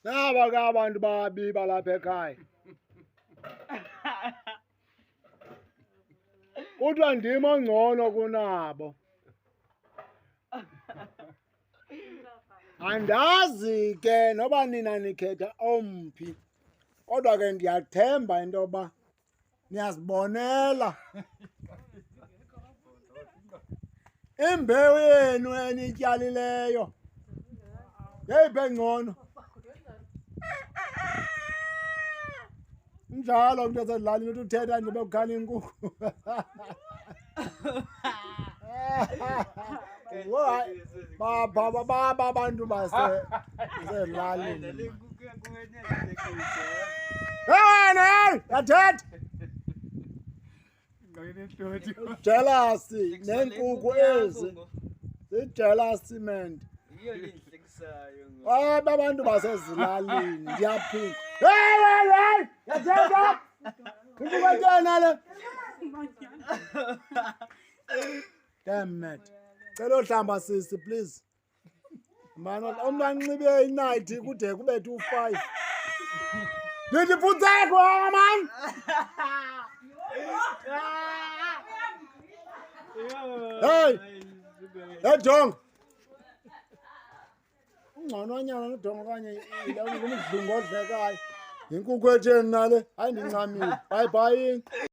Naba ke abantu babi balapha ekhaya. Kodwa ndim ongcono kunabo. Andazi ke noba nina nikhetha omphi. Kodwa ke ndiyathemba into yoba niyazibonela imbewu yenu enityalileyo yeyiphi engcono. Njalo umntu esezilalini uthi uthetha nje bekukhala inkukhu. Baba abantu basezilalini. Hey, yathetha. Jealousy neenkukhu ezi. Zijealousy man. Abantu basezilalini ndiyaphinda. Hey! Yathetha. Inkukhu le. Damn it. Cela uhlamba sisi please. Mano umntu anxibe inayithi kude kube 2:05. Ndifutseko man. Hey. Edonga. Ungcononyana nodonga kanye ile ngumdlungu odlekayo. Inkukhu etheni nale? Hayi ndincamile. Bye bye.